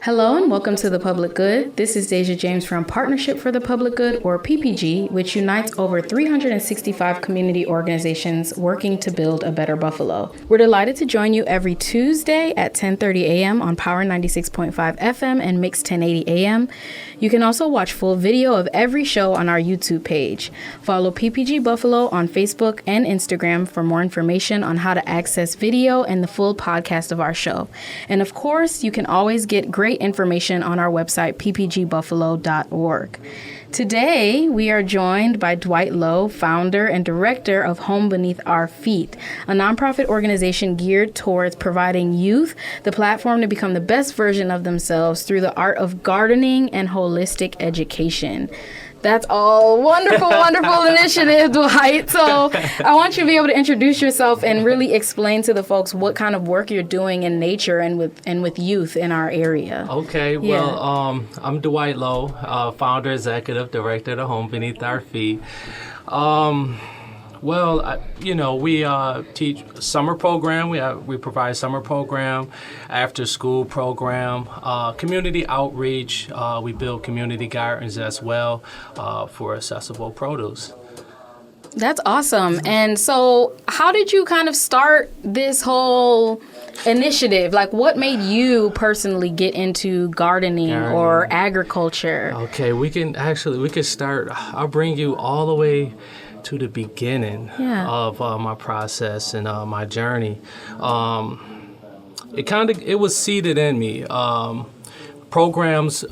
Hello and welcome to The Public Good. This is Dejia James from Partnership for the Public Good, or PPG, which unites over 365 community organizations working to build a better Buffalo. We're delighted to join you every Tuesday at 10:30 a.m. on Power 96.5 FM and Mix 1080 a.m. You can also watch full video of every show on our YouTube page. Follow PPG Buffalo on Facebook and Instagram for more information on how to access video and the full podcast of our show. And of course, you can always get great information on our website, ppgbuffalo.org. Today, we are joined by Dwight Lowe, founder and director of Home Beneath Our Feet, a nonprofit organization geared towards providing youth the platform to become the best version of themselves through the art of gardening and holistic education. That's all wonderful, wonderful initiative, Dwight. So I want you to be able to introduce yourself and really explain to the folks what kind of work you're doing in nature and with youth in our area. Okay, well, I'm Dwight Lowe, founder, executive director of Home Beneath Our Feet. We teach summer program. We provide summer program, after school program, community outreach. We build community gardens as well for accessible produce. That's awesome. And so how did you kind of start this whole initiative? Like, what made you personally get into gardening or agriculture? Okay, we can start. I'll bring you all the way to the beginning of my process and my journey. It was seeded in me. Programs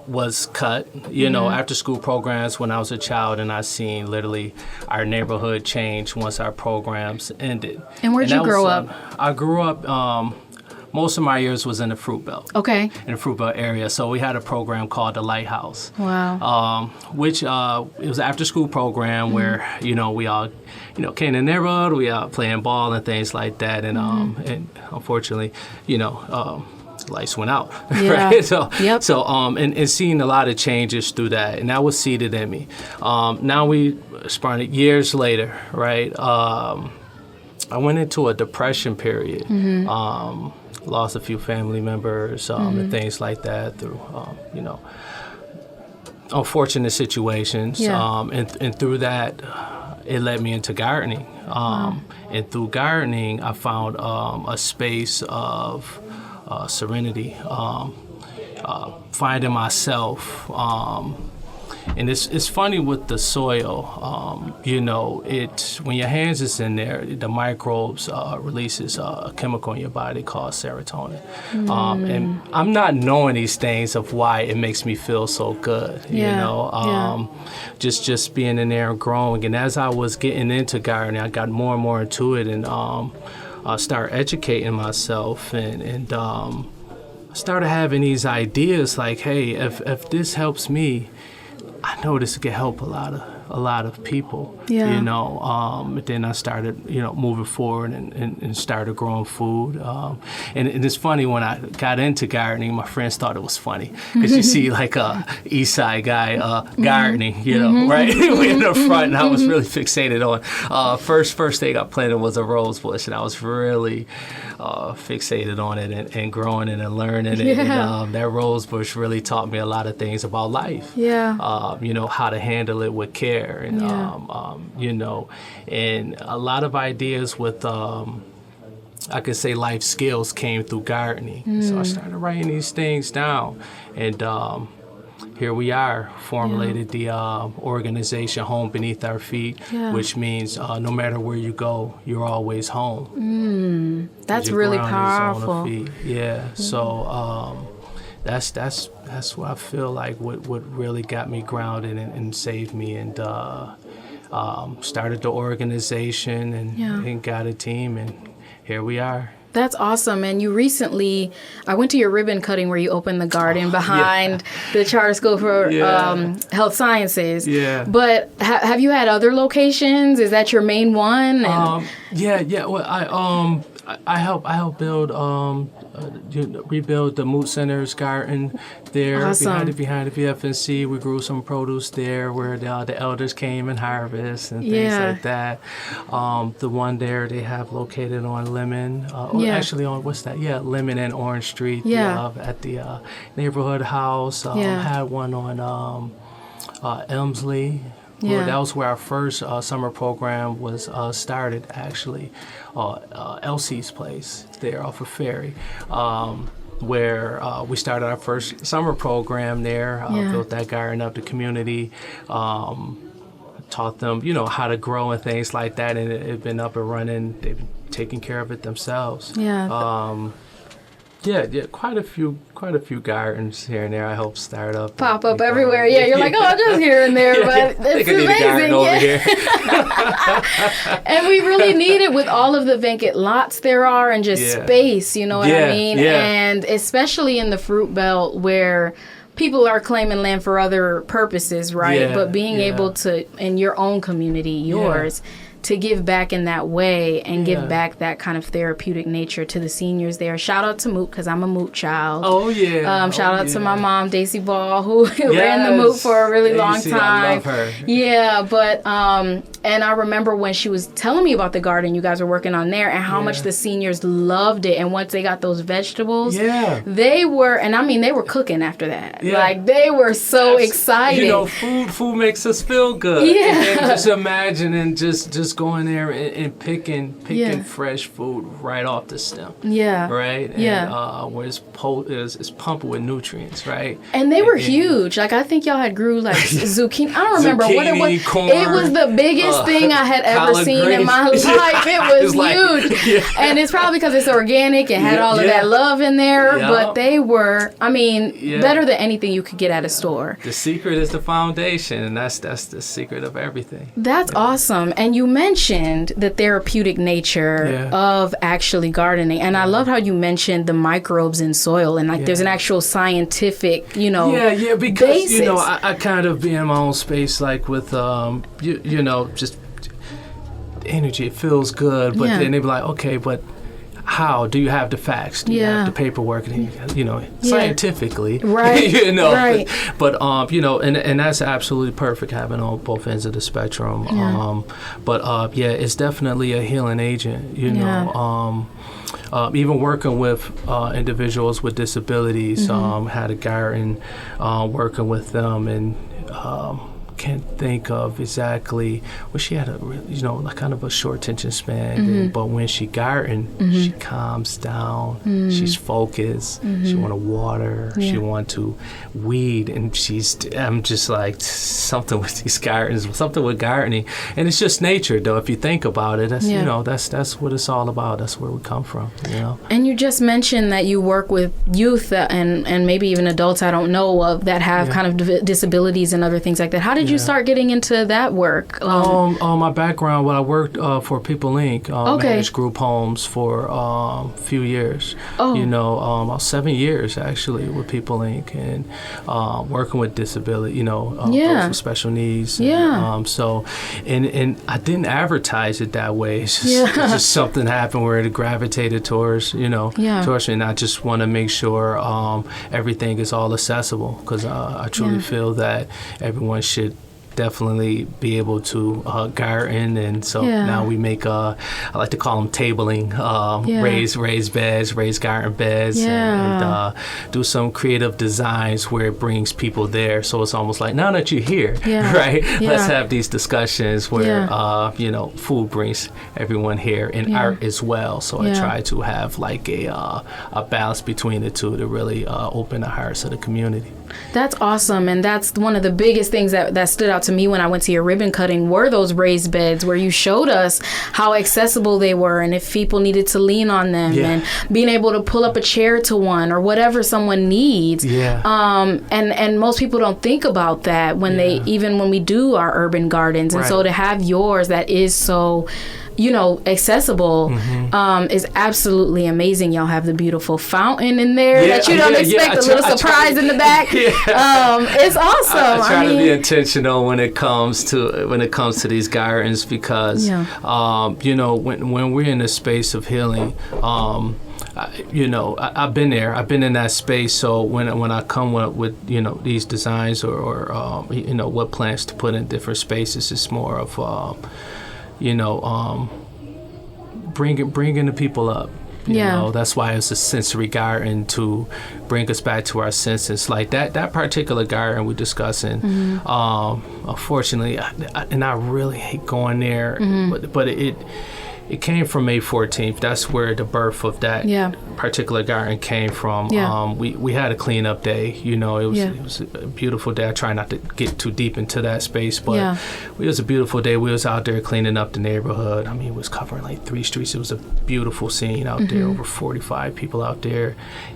was cut, after school programs when I was a child, and I seen literally our neighborhood change once our programs ended. And where'd you grow up? I grew up, most of my years was in the Fruit Belt. Okay. In the Fruit Belt area. So we had a program called the Lighthouse. Wow. Which it was an after school program where, we all, came in the neighborhood, we playing ball and things like that. And unfortunately, lights went out, right? So and seeing a lot of changes through that, and that was seeded in me. Now we sprung it years later, right? I went into a depression period. Lost a few family members and things like that through, unfortunate situations. And through that, it led me into gardening. And through gardening, I found a space of serenity, finding myself. And it's funny with the soil, when your hands is in there, the microbes releases a chemical in your body called serotonin. And I'm not knowing these things of why it makes me feel so good, just being in there and growing. And as I was getting into gardening, I got more and more into it, and I started educating myself, and I started having these ideas like, hey, if this helps me, I know this could help a lot of people. But then I started, moving forward and started growing food. And it's funny, when I got into gardening, my friends thought it was funny because you see like a East Side guy gardening, right? We in the front, and I was really fixated on. First thing I planted was a rose bush, and I was really fixated on it and growing it and learning it. And that rose bush really taught me a lot of things about life. How to handle it with care, and and a lot of ideas with I could say life skills came through gardening. So I started writing these things down, and here we are, formulated the organization Home Beneath Our Feet, which means no matter where you go, you're always home. That's really powerful. So that's what I feel like what really got me grounded and saved me, and started the organization and got a team, and here we are. That's awesome. And you recently, I went to your ribbon cutting where you opened the garden behind the Charter School for Health Sciences. But have you had other locations? Is that your main one? Well, I help build rebuild the Moot Center's garden there. Awesome. Behind the VFNC. We grew some produce there where the elders came and harvest and things like that. The one there they have located on Lemon. Actually on, what's that? Yeah, Lemon and Orange Street. At the neighborhood house. Had one on Elmsley. Yeah. That was where our first summer program was started, actually. Elsie's place there off of Ferry, where we started our first summer program there. Built that garden up, the community. Taught them, how to grow and things like that, and it's been up and running. They've been taking care of it themselves. Quite a few gardens here and there. I hope start up. Pop up everywhere. Yeah, you're like, just here and there, but it's amazing. Need a garden over here. And we really need it with all of the vacant lots there are and just space. You know what I mean? Yeah. And especially in the fruit belt where people are claiming land for other purposes, right? Yeah, but being able to, in your own community, yours. To give back in that way and give back that kind of therapeutic nature to the seniors there. Shout out to Moot, because I'm a Moot child. Oh, yeah. Shout out to my mom, Daisy Ball, who ran the Moot for a really long time. I love her. Yeah, but, and I remember when she was telling me about the garden you guys were working on there and how much the seniors loved it. And once they got those vegetables, they were cooking after that. Yeah. Like, they were so excited. Food makes us feel good. Yeah. And just imagining just going there and picking fresh food right off the stem. Yeah. Right? And, where it's pumped with nutrients, right? And they were huge. Like, I think y'all had grew like zucchini. I don't remember what it was. Corn, it was the biggest thing I had ever seen in my life. It was huge. And it's probably because it's organic and had all of that love in there. But they were, better than anything you could get at a store. The secret is the foundation, and that's the secret of everything. That's awesome. And you mentioned the therapeutic nature of actually gardening. And I love how you mentioned the microbes in soil and there's an actual scientific, because, basis. I kind of be in my own space, like with, just energy. It feels good, but then they be like, okay, but how? Do you have the facts? Do you have the paperwork? Scientifically, right? Right. But and that's absolutely perfect, having on both ends of the spectrum. But it's definitely a healing agent. Even working with individuals with disabilities, had a garden, working with them, and can't think of exactly. Well, she had a kind of a short attention span, but when she garden, she calms down. She's focused. She want to water. She want to weed, and I'm just like, something with these gardens, something with gardening, and it's just nature, though. If you think about it, that's that's what it's all about. That's where we come from. And you just mentioned that you work with youth and maybe even adults I don't know of that have kind of disabilities and other things like that. How did you start getting into that work? My background, I worked for People Inc. Managed group homes for a few years. About 7 years actually with People Inc. and working with disability, those with special needs. So I didn't advertise it that way. It's just something happened where it gravitated towards towards me, and I just want to make sure everything is all accessible, because I truly feel that everyone should definitely be able to garden, and so now we make I like to call them tabling, raised beds, raised garden beds, and do some creative designs where it brings people there. So it's almost like, now that you're here, right? Let's have these discussions where food brings everyone here, and art as well. So I try to have like a balance between the two to really open the hearts of the community. That's awesome, and that's one of the biggest things that stood out to me when I went to your ribbon cutting were those raised beds where you showed us how accessible they were, and if people needed to lean on them, and being able to pull up a chair to one or whatever someone needs. And most people don't think about that when when we do our urban gardens, and so to have yours that is so accessible is absolutely amazing. Y'all have the beautiful fountain in there that you don't expect, a little surprise in the back. It's awesome. I try to be intentional when it comes to these gardens, because when we're in the space of healing, I've been there. I've been in that space. So when I come with these designs or what plants to put in different spaces, it's more of bringing the people up. You know, that's why it's a sensory garden, to bring us back to our senses. Like that particular garden we're discussing, unfortunately, I really hate going there, but it came from May 14th. That's where the birth of that particular garden came from. We had a cleanup day. It was a beautiful day. I try not to get too deep into that space, but it was a beautiful day. We was out there cleaning up the neighborhood. I mean, it was covering like 3 streets. It was a beautiful scene out there, over 45 people out there.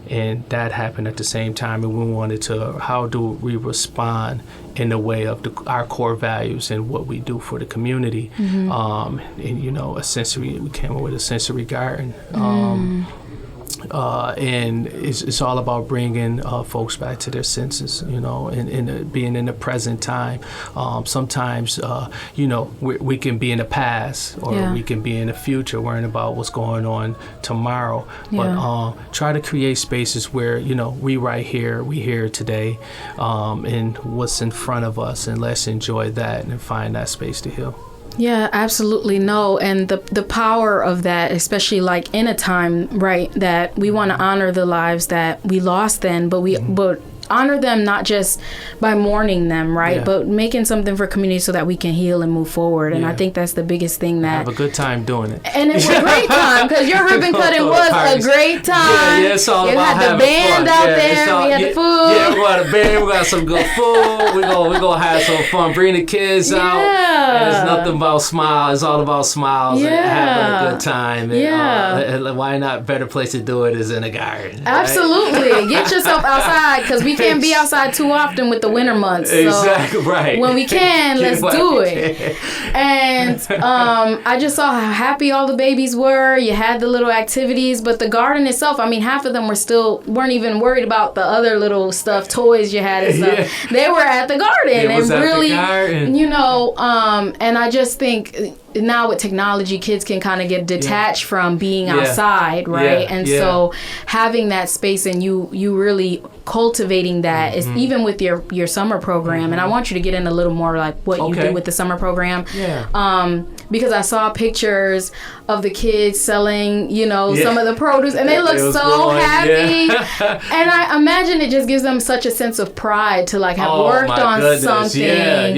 And that happened at the same time. And we wanted to, how do we respond in the way of our core values and what we do for the community. We came up with a sensory garden. And it's all about bringing folks back to their senses, and being in the present time. Sometimes, we can be in the past, or we can be in the future, worrying about what's going on tomorrow. But try to create spaces where, we here today, and what's in front of us, and let's enjoy that and find that space to heal. Yeah, absolutely. No. And the power of that, especially like in a time, right, that we want to honor the lives that we lost then, but honor them not just by mourning them, right, but making something for community so that we can heal and move forward. And I think that's the biggest thing that... Have a good time doing it. And it was a great time, because your ribbon cutting was a great time. Yeah, it's all about having fun. We had the band out there. We had the food. Yeah, we got a band. We got some good food. We're gonna have some fun. Bring the kids out. And it's nothing about smiles. It's all about smiles and having a good time. And, why not? Better place to do it is in a garden. Absolutely. Right? Get yourself outside, because we can't be outside too often with the winter months. So exactly right. When we can, let's do it. And I just saw how happy all the babies were. You had the little activities, but the garden itself, I mean, half of them weren't even worried about the other little stuff, toys you had and stuff. They were at the garden. It was at the garden. And I just think now with technology, kids can kind of get detached from being outside, right? So having that space, and you really cultivating that is even with your summer program. And I want you to get in a little more like what you do with the summer program. Because I saw pictures of the kids selling, some of the produce, and they look so happy. And I imagine it just gives them such a sense of pride to like have worked on something. And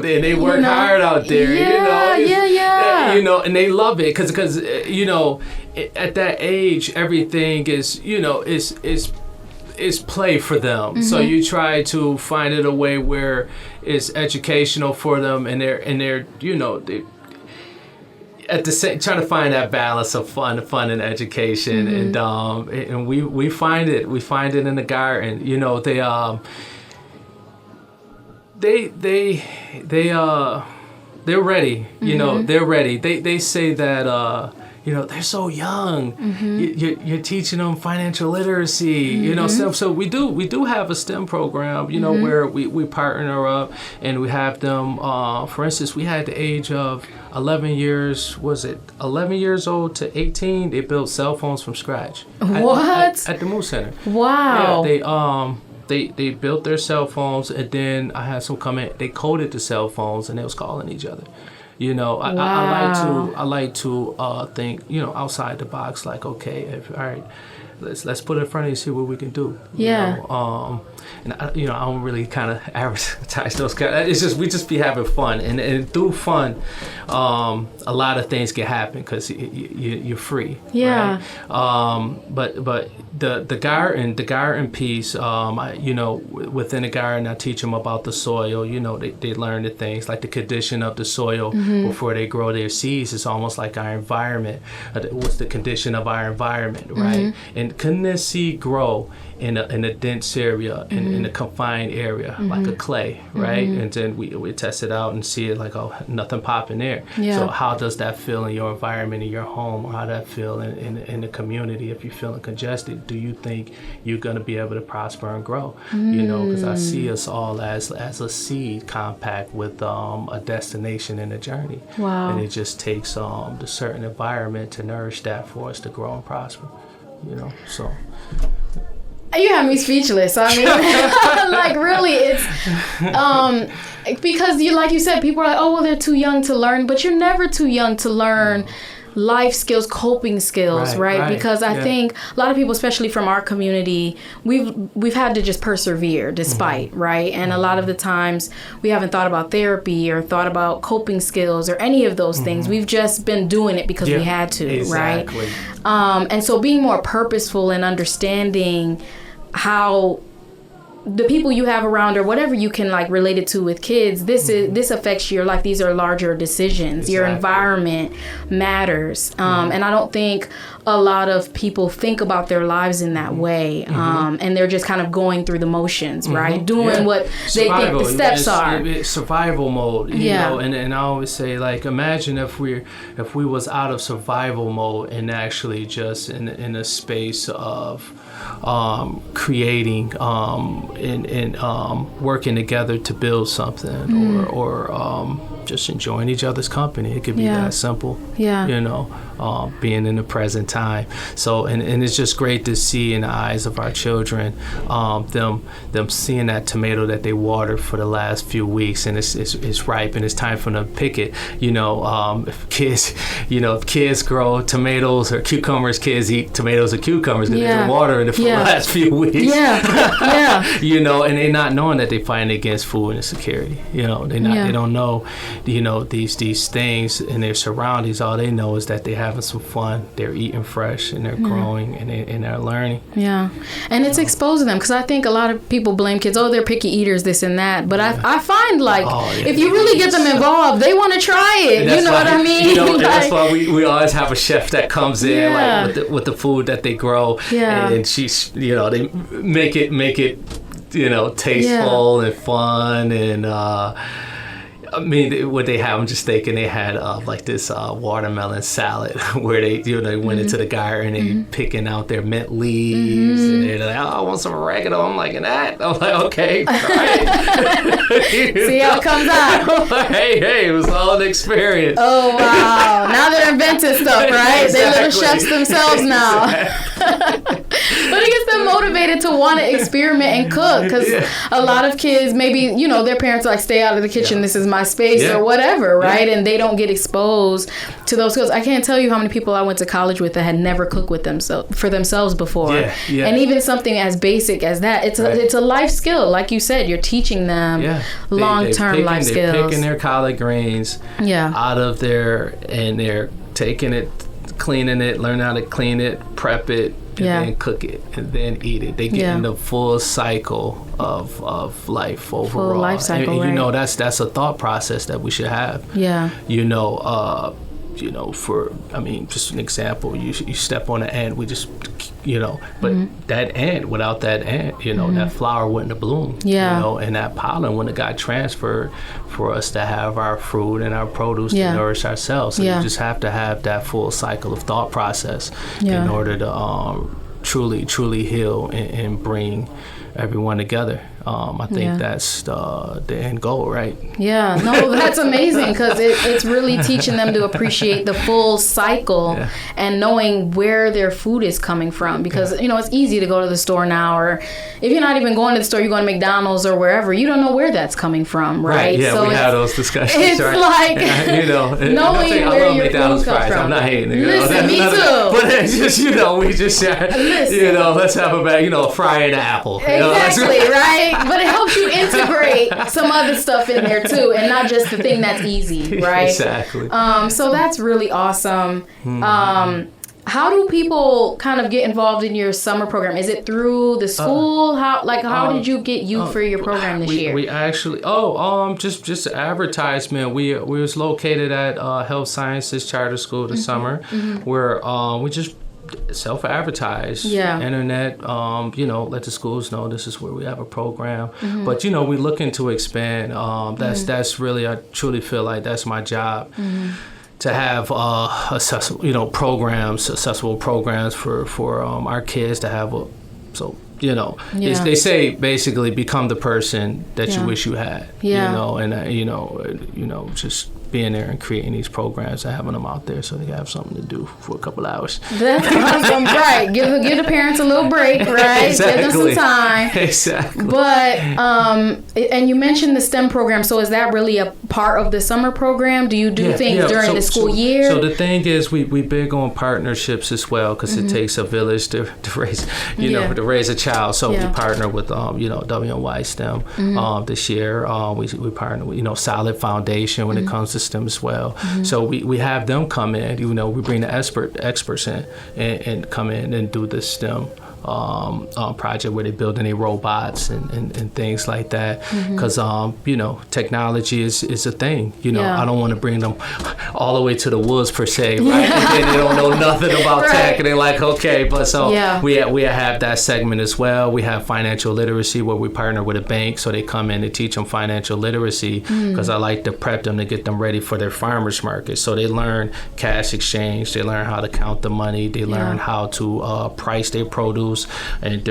they work hard out there. And they love it because at that age, everything is play for them. So you try to find it a way where it's educational for them, and they're they at the same, trying to find that balance of fun and education. And we find it in the garden. They're ready. They're ready. They say that they're so young. You're teaching them financial literacy. So we do have a STEM program. Where we partner up and we have them. For instance, we had the age of 11 years. Was it 11 years old to 18? They built cell phones from scratch. What? At the Moose Center. Wow. Yeah, they built their cell phones, and then I had some come in. They coded the cell phones, and they was calling each other. I like to think outside the box. Like, okay, all right, let's put it in front of you, see what we can do. And I don't really kind of advertise those kind. It's just we just be having fun, and through fun, a lot of things can happen because you're free. Right? But the garden piece, within the garden, I teach them about the soil. They learn the things like the condition of the soil before they grow their seeds. It's almost like our environment. What's the condition of our environment, right? And can this seed grow in a dense area, in a confined area, like a clay, right? And then we test it out and see it like, oh, nothing popping there. So how does that feel in your environment, in your home, or how does that feel in the community? If you're feeling congested, do you think you're going to be able to prosper and grow? Because I see us all as a seed compact with a destination and a journey. Wow. And it just takes the certain environment to nourish that for us to grow and prosper. So. You have me speechless. I mean, like really, it's because like you said, people are like, oh, well, they're too young to learn, but you're never too young to learn life skills, coping skills, right? Because I think a lot of people, especially from our community, we've had to just persevere despite, right? And a lot of the times we haven't thought about therapy or thought about coping skills or any of those things. We've just been doing it because we had to, right? And so being more purposeful and understanding how the people you have around or whatever you can like relate it to with kids, this affects your life. These are larger decisions. Your environment matters. And I don't think a lot of people think about their lives in that way. And they're just kind of going through the motions, right? Doing what they think the steps are. It's survival mode, you know, and I always say, like, imagine if we was out of survival mode and actually just in a space of creating and working together to build something or just enjoying each other's company. It could be that simple, you know, being in the present time. So, and it's just great to see in the eyes of our children, them seeing that tomato that they watered for the last few weeks, and it's ripe and it's time for them to pick it. You know, if kids grow tomatoes or cucumbers, kids eat tomatoes or cucumbers because they've been watering it for the last few weeks. You know, and they not knowing that they're fighting against food insecurity. You know, they don't know, you know, these things in their surroundings. All they know is that they're having some fun, they're eating fresh, and they're growing, and they're learning. And it's exposing them, because I think a lot of people blame kids, oh, they're picky eaters, this and that, but I find like if you really get them involved, they want to try it. You know what I mean? You know, like, that's why we always have a chef that comes in like with the food that they grow, and she's, you know, they make it you know, tasteful and fun. And I mean, what they have, I'm just thinking they had like this watermelon salad where they, you know, they went into the garden and they picking out their mint leaves, and they're like, oh, I want some oregano. I'm like, that? I'm like, okay, try it. See how it comes out. Like, hey, it was all an experience. Oh, wow. Now they're inventing stuff, right? They're little chefs themselves now. But it gets them motivated to want to experiment and cook, because a lot of kids, maybe, you know, their parents are like, stay out of the kitchen, this is my space or whatever, right? And they don't get exposed to those skills. I can't tell you how many people I went to college with that had never cooked with for themselves before. And even something as basic as that, it's a life skill. Like you said, you're teaching them long-term life skills. They're picking their collard greens out of there, and they're taking it, cleaning it, learn how to clean it, prep it, and then cook it, and then eat it. They get in the full cycle of life overall. Full life cycle, and you know, that's a thought process that we should have. You know, I mean, just an example, you step on an ant, we just, you know, but that ant, without that ant, you know, that flower wouldn't have bloomed, you know, and that pollen wouldn't have got transferred for us to have our fruit and our produce to nourish ourselves. So you just have to have that full cycle of thought process in order to truly heal and bring everyone together. I think that's the end goal, right? No, that's amazing, because it's really teaching them to appreciate the full cycle and knowing where their food is coming from, because you know, it's easy to go to the store now, or if you're not even going to the store, you're going to McDonald's or wherever, you don't know where that's coming from, right? So we have those discussions. It's like you know, knowing where your McDonald's food comes fries. from. I'm not hating it. Listen, me too. But it's just, you know, we just you know, let's have a fry and an apple. Exactly, right? But it helps you integrate some other stuff in there too, and not just the thing that's easy, right? Exactly. So that's really awesome. How do people kind of get involved in your summer program? Is it through the school? How did you get youth for your program this year? We actually just advertisement. We was located at Health Sciences Charter School this summer, where we just self-advertise, internet, you know, let the schools know this is where we have a program. But you know, we're looking to expand. That's really, I truly feel like that's my job. To have accessible programs for our kids to have you know, they say basically become the person that you wish you had. You know, and you know, just being there and creating these programs and having them out there so they can have something to do for a couple hours. That's awesome, right? Give the parents a little break, right? Exactly. Give them some time. Exactly. But and you mentioned the STEM program. So is that really a part of the summer program? Do you do things during the school year? So the thing is, we big on partnerships as well, because it takes a village to raise to raise a child. So we partner with WNY STEM this year. We partner with Solid Foundation when it comes to STEM as well. So we have them come in. We bring the experts in and come in and do this STEM project where they're building their robots and things like that, because technology is a thing. I don't want to bring them all the way to the woods per se, right? And they don't know nothing about tech, and they're like, okay, but we have that segment as well. We have financial literacy where we partner with a bank, so they come in and teach them financial literacy, because I like to prep them to get them ready for their farmers market. So they learn cash exchange, they learn how to count the money, they learn how to price their produce. And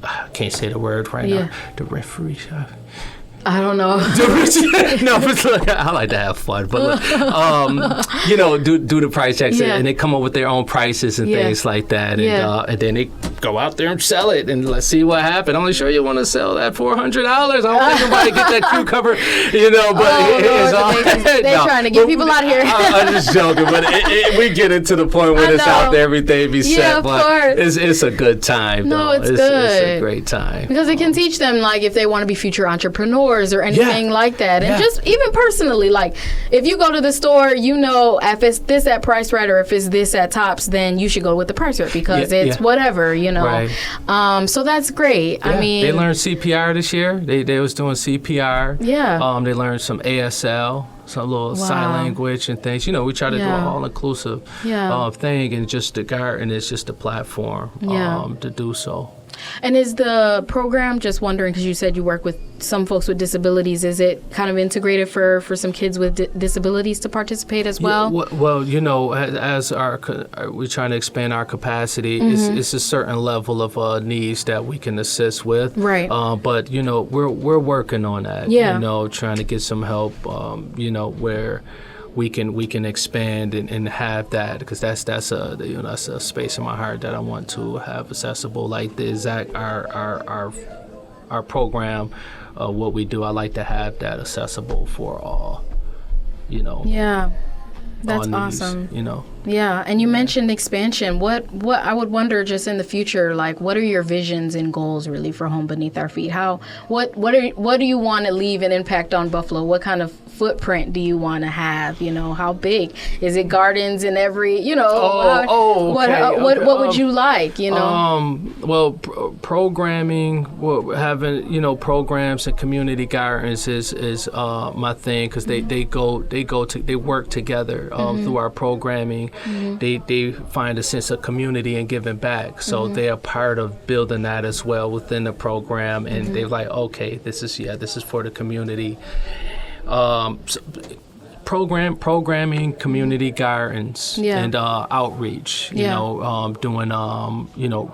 I can't say the word right now. The referee. I don't know. No, but look, I like to have fun. But look, do the price checks, and they come up with their own prices and things like that, and then they go out there and sell it, and let's see what happens. I'm sure you want to sell that $400. I don't think nobody get that cucumber, but they're trying to get people out here. I'm just joking, but we get into the point when it's out there, everything be set. But it's a good time. No, though. It's good. It's a great time because it can teach them, like, if they want to be future entrepreneurs or anything like that. And just even personally, like, if you go to the store, if it's this at Price Right or if it's this at Tops, then you should go with the Price Right because it's whatever, Right. So that's great. Yeah. I mean, they learned CPR this year. They was doing CPR. Yeah. They learned some ASL, some little sign language and things. We try to do an all-inclusive thing, and just the garden is just a platform to do so. And is the program, just wondering, because you said you work with some folks with disabilities, is it kind of integrated for some kids with disabilities to participate as well? Yeah, well, as we're trying to expand our capacity, it's a certain level of needs that we can assist with. Right. But, we're working on that, trying to get some help, where we can expand and have that, because that's a space in my heart that I want to have accessible. Like the exact our program, what we do, I like to have that accessible for all. Yeah, that's awesome. Yeah, and you mentioned expansion. What I would wonder, just in the future, like, what are your visions and goals really for Home Beneath Our Feet? What do you want to leave an impact on Buffalo? What kind of footprint do you want to have? How big is it? Gardens in every, what would you like? Programming, having programs and community gardens is my thing, because they work together through our programming. They find a sense of community and giving back, so they are part of building that as well within the program, and they're like, okay, this is for the community. Programming, community gardens, and outreach. Doing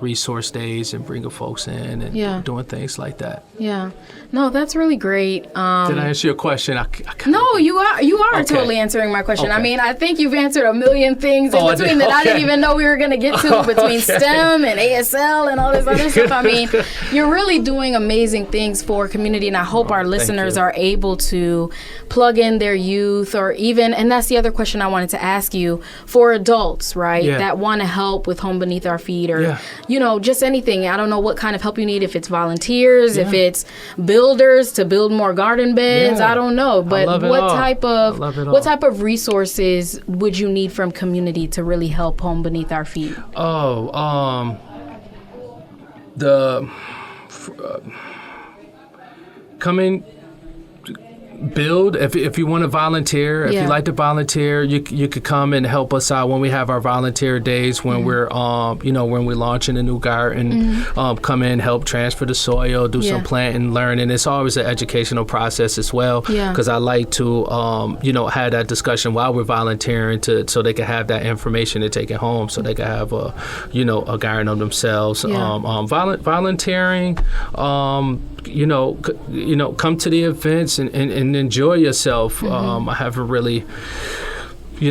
resource days and bringing folks in and doing things like that. Yeah, no, that's really great. Did I answer your question? No, you are totally answering my question. Okay. I mean, I think you've answered a million things in between that I didn't even know we were going to get to between STEM and ASL and all this other stuff. I mean, you're really doing amazing things for community, and I hope our listeners are able to plug in their youth, or even, and that's the other question I wanted to ask you, for adults, right, that want to help with Home Beneath Our Feet, or, just anything. I don't know what kind of help you need, if it's volunteers, if it's builders to build more garden beds, I don't know. But what type of resources would you need from community to really help Home Beneath Our Feet? Build. If you want to volunteer, if you like to volunteer, you could come and help us out when we have our volunteer days, when we're when we're launching a new garden. Come in, help transfer the soil, do some planting, learning. It's always an educational process as well, because I like to have that discussion while we're volunteering, so they can have that information to take it home, so they can have a garden of themselves. Volunteering, come to the events and and enjoy yourself. I haven't really,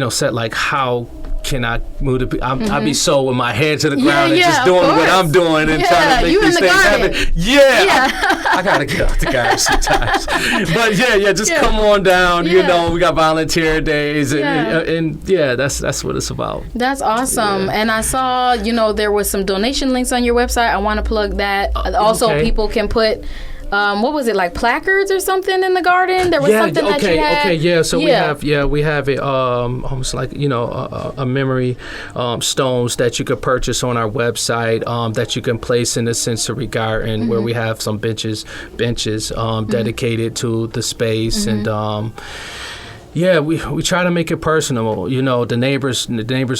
said like how can I move the I'll be so with my head to the ground and just doing what I'm doing and trying to make these things happen. I gotta get out the garden sometimes. But just come on down. We got volunteer days and that's what it's about. That's awesome. And I saw there was some donation links on your website. I want to plug that. Also, people can put what was it, like placards or something in the garden? There was something that you had. So we have it almost like a memory stones that you could purchase on our website that you can place in the sensory garden where we have some benches dedicated to the space and. We try to make it personal. The neighbors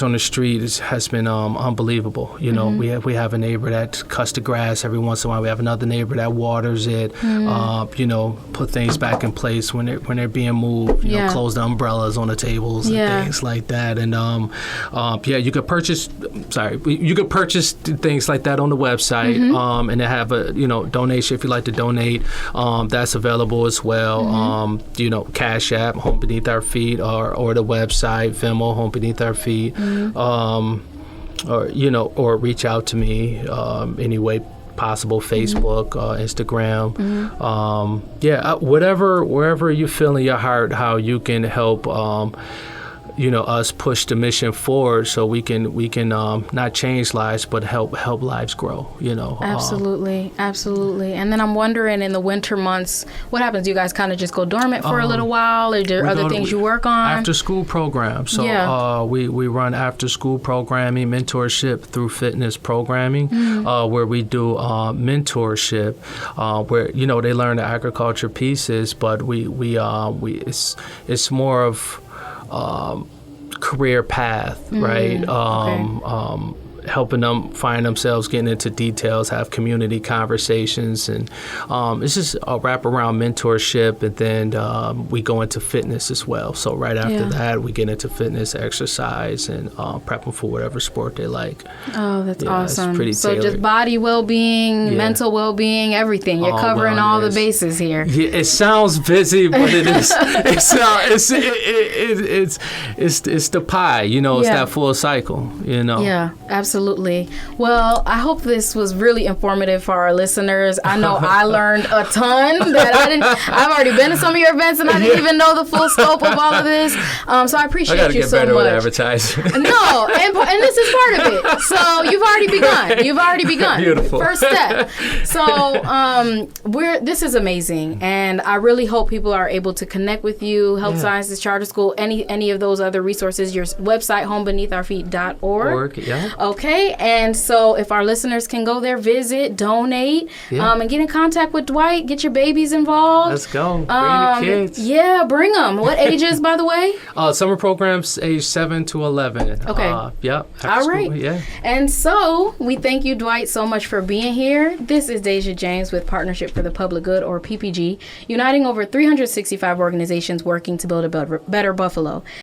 on the street has been unbelievable. We have a neighbor that cuts the grass every once in a while. We have another neighbor that waters it. Put things back in place when they're being moved. Close the umbrellas on the tables and things like that. And you could purchase. You could purchase things like that on the website. And they have a donation if you'd like to donate. That's available as well. Cash App, Home Beneath Our Feet, or the website Venmo, Home Beneath Our Feet, or reach out to me any way possible, Facebook, Instagram, wherever you feel in your heart how you can help us push the mission forward so we can not change lives but help lives grow. Absolutely. And then I'm wondering, in the winter months, what happens? Do you guys kind of just go dormant for a little while, or are there other things you work on? After school programs. So we run after school programming, mentorship through fitness programming, where we do mentorship, where they learn the agriculture pieces, but it's more of career path, right? Helping them find themselves, getting into details, have community conversations, and it's just a wraparound mentorship. And then we go into fitness as well. So right after that, we get into fitness, exercise, and prep them for whatever sport they like. Oh, that's awesome. It's pretty so tailored. Just body well-being, mental well-being, everything. You're covering all the bases here. Yeah, it sounds busy, but it is. It's the pie. It's that full cycle. Yeah, absolutely. Well, I hope this was really informative for our listeners. I know I learned a ton that I've already been to some of your events and I didn't even know the full scope of all of this. So I appreciate you so much. I gotta get better with advertising. No, and this is part of it. So you've already begun. Beautiful. First step. So this is amazing, and I really hope people are able to connect with you, Health Sciences Charter School, any of those other resources. Your website, homebeneath-our-feet.org. Okay, and so if our listeners can go there, visit, donate, and get in contact with Dwight, get your babies involved. Let's go. Bring the kids. Yeah, bring them. What ages, by the way? Summer programs age 7 to 11. Okay. All right. Yeah. And so we thank you, Dwight, so much for being here. This is Dejia James with Partnership for the Public Good, or PPG, uniting over 365 organizations working to build a better Buffalo.